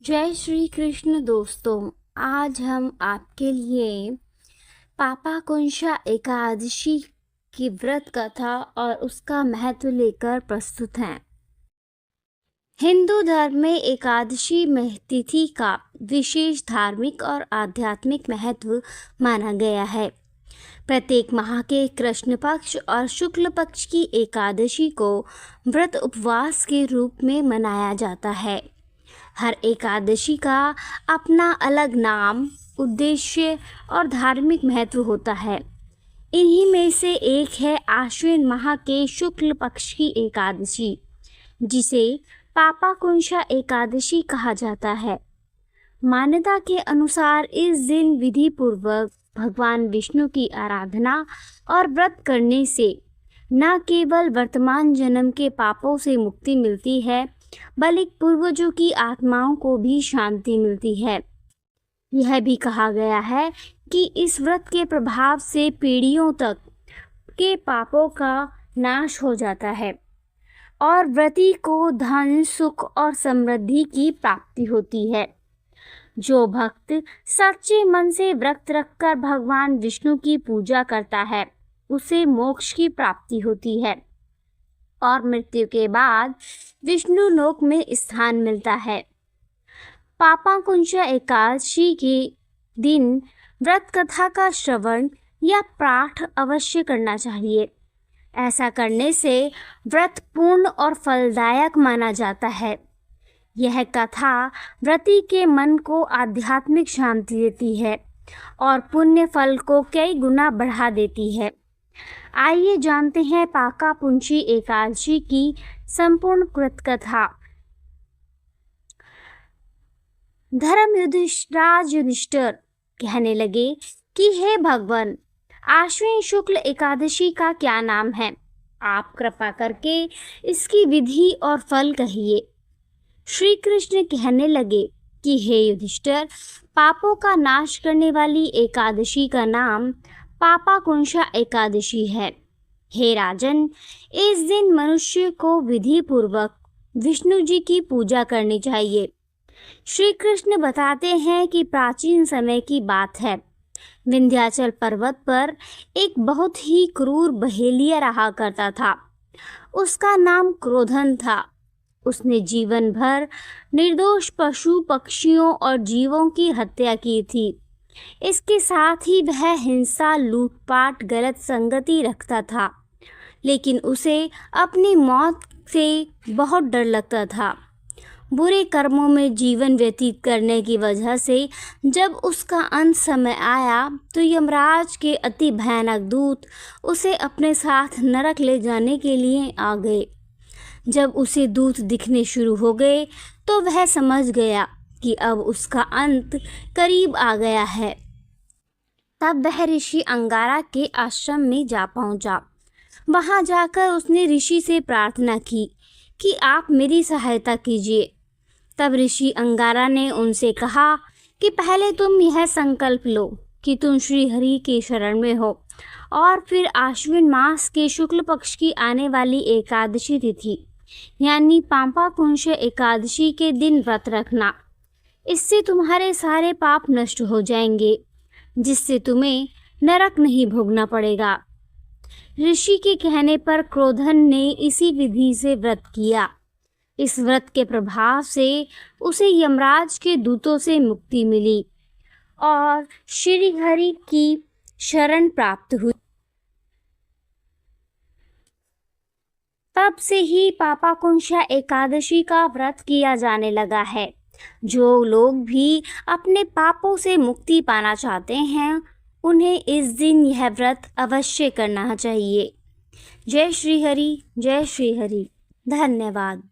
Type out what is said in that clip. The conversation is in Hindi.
जय श्री कृष्ण दोस्तों। आज हम आपके लिए पापाकुंशा एकादशी की व्रत कथा और उसका महत्व लेकर प्रस्तुत हैं। हिंदू धर्म में एकादशी तिथि का विशेष धार्मिक और आध्यात्मिक महत्व माना गया है। प्रत्येक माह के कृष्ण पक्ष और शुक्ल पक्ष की एकादशी को व्रत उपवास के रूप में मनाया जाता है। हर एकादशी का अपना अलग नाम, उद्देश्य और धार्मिक महत्व होता है। इन्हीं में से एक है आश्विन माह के शुक्ल पक्ष की एकादशी, जिसे पापाकुंशा एकादशी कहा जाता है। मान्यता के अनुसार इस दिन विधि पूर्वक भगवान विष्णु की आराधना और व्रत करने से न केवल वर्तमान जन्म के पापों से मुक्ति मिलती है, बल्कि पूर्वजों की आत्माओं को भी शांति मिलती है। यह भी कहा गया है कि इस व्रत के प्रभाव से पीढ़ियों तक के पापों का नाश हो जाता है और व्रती को धन, सुख और समृद्धि की प्राप्ति होती है। जो भक्त सच्चे मन से व्रत रखकर भगवान विष्णु की पूजा करता है, उसे मोक्ष की प्राप्ति होती है और मृत्यु के बाद विष्णु लोक में स्थान मिलता है। पापाकुंशा एकादशी के दिन व्रत कथा का श्रवण या पाठ अवश्य करना चाहिए। ऐसा करने से व्रत पूर्ण और फलदायक माना जाता है। यह कथा व्रती के मन को आध्यात्मिक शांति देती है और पुण्य फल को कई गुना बढ़ा देती है। आइए जानते हैं पापाकुंशी एकादशी की संपूर्ण कृत कथा। राज युधिष्ठिर कहने लगे कि हे भगवान, आश्विन शुक्ल एकादशी का क्या नाम है? आप कृपा करके इसकी विधि और फल कहिए। श्री कृष्ण कहने लगे कि हे युधिष्ठिर, पापों का नाश करने वाली एकादशी का नाम पापाकुंशा एकादशी है। हे राजन, इस दिन मनुष्य को विधि पूर्वक विष्णु जी की पूजा करनी चाहिए। श्री कृष्ण बताते हैं कि प्राचीन समय की बात है। विंध्याचल पर्वत पर एक बहुत ही क्रूर बहेलिया रहा करता था। उसका नाम क्रोधन था। उसने जीवन भर निर्दोष पशु, पक्षियों और जीवों की हत्या की थी। इसके साथ ही वह हिंसा, लूटपाट, गलत संगति रखता था, लेकिन उसे अपनी मौत से बहुत डर लगता था। बुरे कर्मों में जीवन व्यतीत करने की वजह से जब उसका अंत समय आया तो यमराज के अति भयानक दूत उसे अपने साथ नरक ले जाने के लिए आ गए। जब उसे दूत दिखने शुरू हो गए तो वह समझ गया कि अब उसका अंत करीब आ गया है। तब वह ऋषि अंगारा के आश्रम में जा पहुंचा। वहां जाकर उसने ऋषि से प्रार्थना की कि आप मेरी सहायता कीजिए। तब ऋषि अंगारा ने उनसे कहा कि पहले तुम यह संकल्प लो कि तुम श्री हरि के शरण में हो और फिर आश्विन मास के शुक्ल पक्ष की आने वाली एकादशी तिथि यानी पापाकुंशा एकादशी के दिन व्रत रखना। इससे तुम्हारे सारे पाप नष्ट हो जाएंगे, जिससे तुम्हें नरक नहीं भोगना पड़ेगा। ऋषि के कहने पर क्रोधन ने इसी विधि से व्रत किया। इस व्रत के प्रभाव से उसे यमराज के दूतों से मुक्ति मिली और श्री हरि की शरण प्राप्त हुई। तब से ही पापाकुंशा एकादशी का व्रत किया जाने लगा है। जो लोग भी अपने पापों से मुक्ति पाना चाहते हैं, उन्हें इस दिन यह व्रत अवश्य करना चाहिए। जय श्री हरि, जय श्री हरि। धन्यवाद।